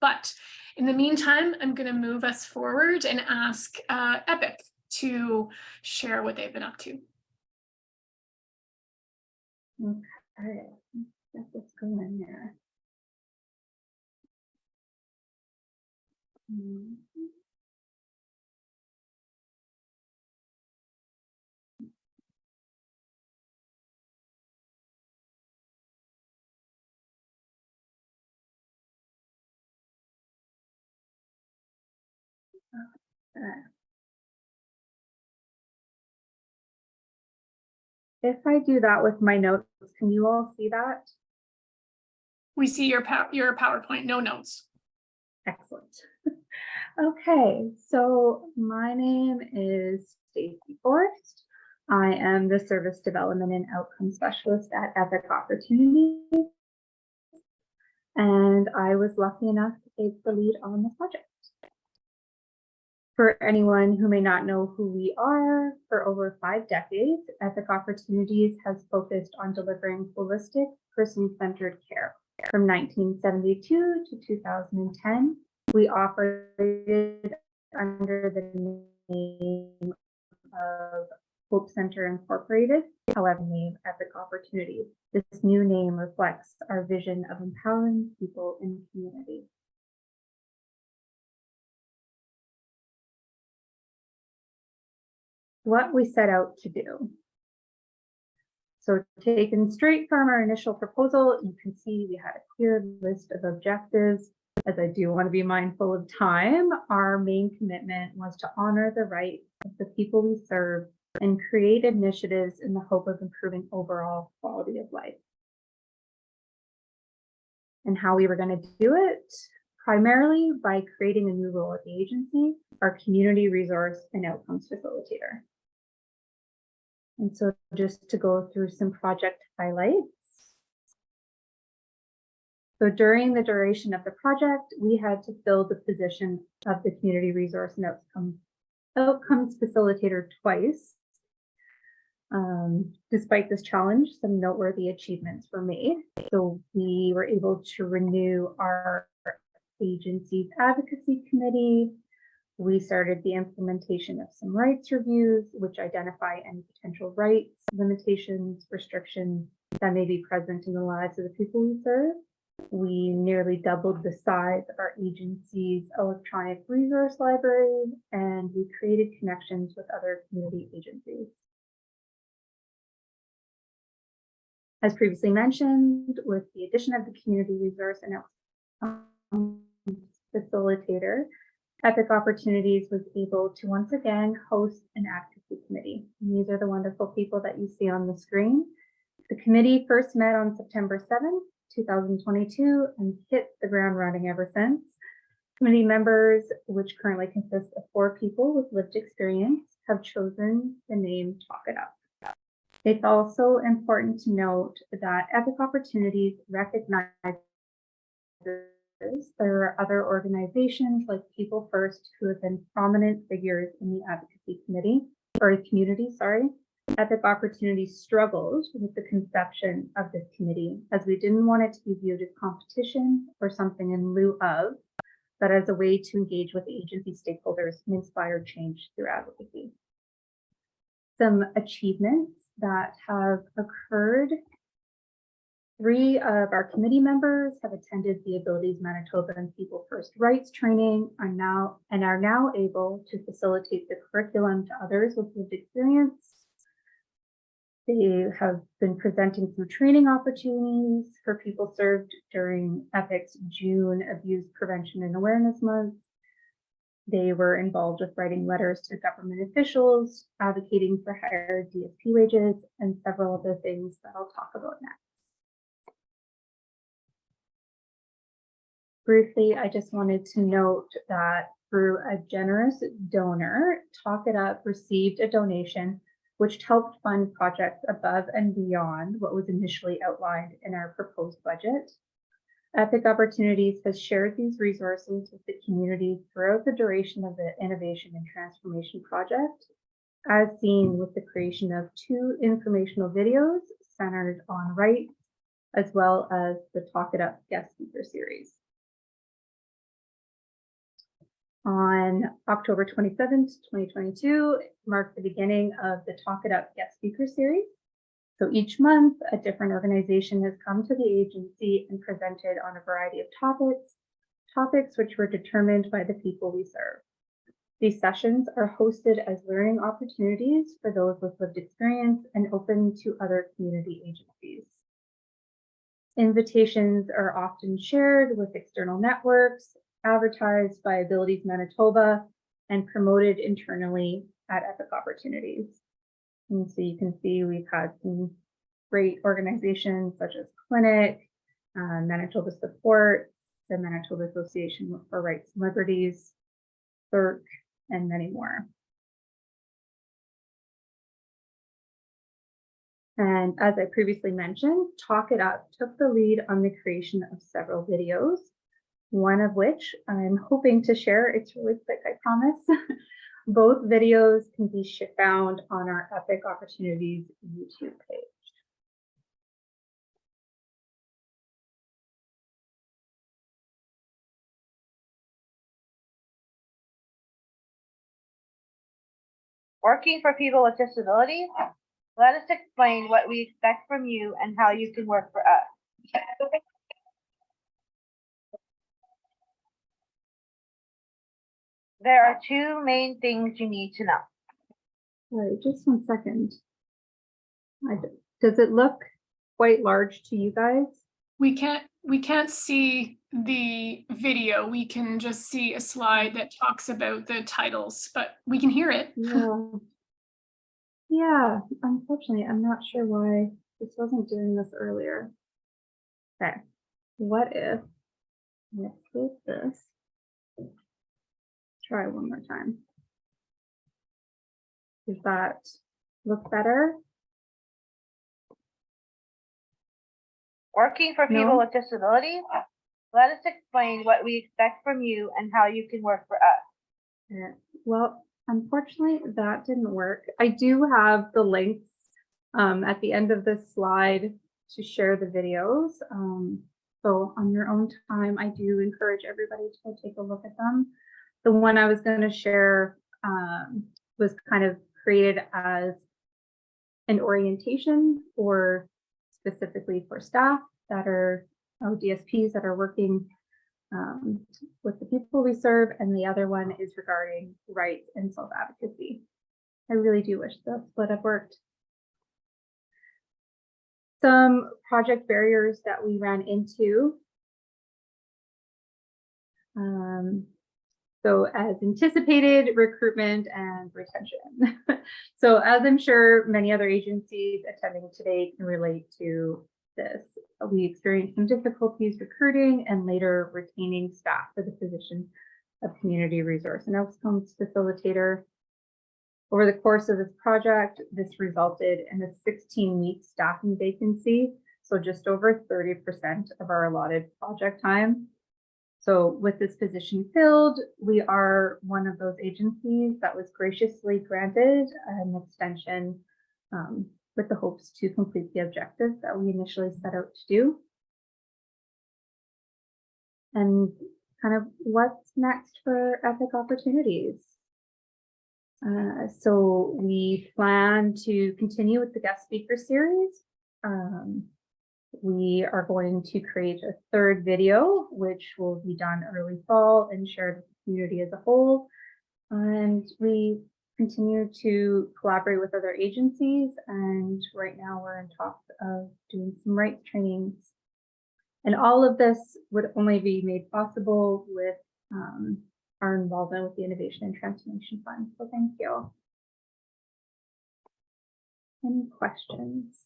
But in the meantime, I'm going to move us forward and ask Epic to share what they've been up to. Okay, let's get this going here. If I do that with my notes, can you all see that? We see your PowerPoint, no notes. Excellent. Okay, so my name is Stacey Forrest. I am the Service Development and Outcome Specialist at Epic Opportunities, and I was lucky enough to take the lead on the project. For anyone who may not know who we are, for over 5 decades, Epic Opportunities has focused on delivering holistic, person-centered care. From 1972 to 2010, we operated under the name of Hope Center Incorporated, however, named Epic Opportunities. This new name reflects our vision of empowering people in the community. What we set out to do. So taken straight from our initial proposal, you can see we had a clear list of objectives. As I do want to be mindful of time, our main commitment was to honor the rights of the people we serve and create initiatives in the hope of improving overall quality of life. And how we were going to do it? Primarily by creating a new role at the agency, our community resource and outcomes facilitator. And so just to go through some project highlights. So during the duration of the project, we had to fill the position of the community resource and outcomes facilitator twice. Despite this challenge, some noteworthy achievements were made. So we were able to renew our agency's advocacy committee. We started the implementation of some rights reviews, which identify any potential rights, limitations, restrictions that may be present in the lives of the people we serve. We nearly doubled the size of our agency's electronic resource library, and we created connections with other community agencies. As previously mentioned, with the addition of the community resource and outcomes facilitator, Epic Opportunities was able to once again host an advocacy committee. And these are the wonderful people that you see on the screen. The committee first met on September 7th, 2022, and hit the ground running ever since. Committee members, which currently consist of 4 people with lived experience, have chosen the name Talk It Up. It's also important to note that Epic Opportunities recognizes there are other organizations like People First who have been prominent figures in the advocacy community. Epic Opportunities struggled with the conception of this committee, as we didn't want it to be viewed as competition or something in lieu of, but as a way to engage with agency stakeholders and inspire change through advocacy. Some achievements that have occurred. 3 of our committee members have attended the Abilities Manitoba and People First Rights training are now able to facilitate the curriculum to others with lived experience. They have been presenting some training opportunities for people served during EPIC's June Abuse Prevention and Awareness Month. They were involved with writing letters to government officials, advocating for higher DSP wages, and several other things that I'll talk about next. Briefly, I just wanted to note that through a generous donor, Talk It Up received a donation which helped fund projects above and beyond what was initially outlined in our proposed budget. Epic Opportunities has shared these resources with the community throughout the duration of the Innovation and Transformation Project, as seen with the creation of 2 informational videos centered on rights, as well as the Talk It Up guest speaker series. On October 27th, 2022, marked the beginning of the Talk It Up guest speaker series. So each month, a different organization has come to the agency and presented on a variety of topics which were determined by the people we serve. These sessions are hosted as learning opportunities for those with lived experience and open to other community agencies. Invitations are often shared with external networks, advertised by Abilities Manitoba, and promoted internally at Epic Opportunities. And so you can see we've had some great organizations such as Clinic, Manitoba Support, the Manitoba Association for Rights and Liberties, CERC, and many more. And as I previously mentioned, Talk It Up took the lead on the creation of several videos, one of which I'm hoping to share. It's really quick, I promise. Both videos can be found on our Epic Opportunities YouTube page. Working for people with disabilities? Let us explain what we expect from you and how you can work for us. There are two main things you need to know. All right, just 1 second. Does it look quite large to you guys? We can't see the video. We can just see a slide that talks about the titles, but we can hear it. Yeah, unfortunately, I'm not sure why this wasn't doing this earlier. Okay, what if, let's close this. Try one more time. Does that look better? Working for people with disabilities? Let us explain what we expect from you and how you can work for us. Yeah. Well, unfortunately, that didn't work. I do have the links at the end of this slide to share the videos. So on your own time, I do encourage everybody to go take a look at them. The one I was going to share was kind of created as an orientation or specifically for staff that are DSPs that are working with the people we serve, and the other one is regarding rights and self-advocacy. I really do wish the split up worked. Some project barriers that we ran into. So as anticipated, recruitment and retention. So as I'm sure many other agencies attending today can relate to this, we experienced some difficulties recruiting and later retaining staff for the position of community resource and outcomes facilitator. Over the course of this project, this resulted in a 16-week staffing vacancy, so just over 30% of our allotted project time. So with this position filled, we are one of those agencies that was graciously granted an extension with the hopes to complete the objectives that we initially set out to do. And kind of what's next for Epic Opportunities. So we plan to continue with the guest speaker series. We are going to create a third video, which will be done early fall and shared with the community as a whole. And we continue to collaborate with other agencies. And right now we're in talks of doing some rights trainings. And all of this would only be made possible with our involvement with the Innovation and Transformation Fund. So thank you. Any questions?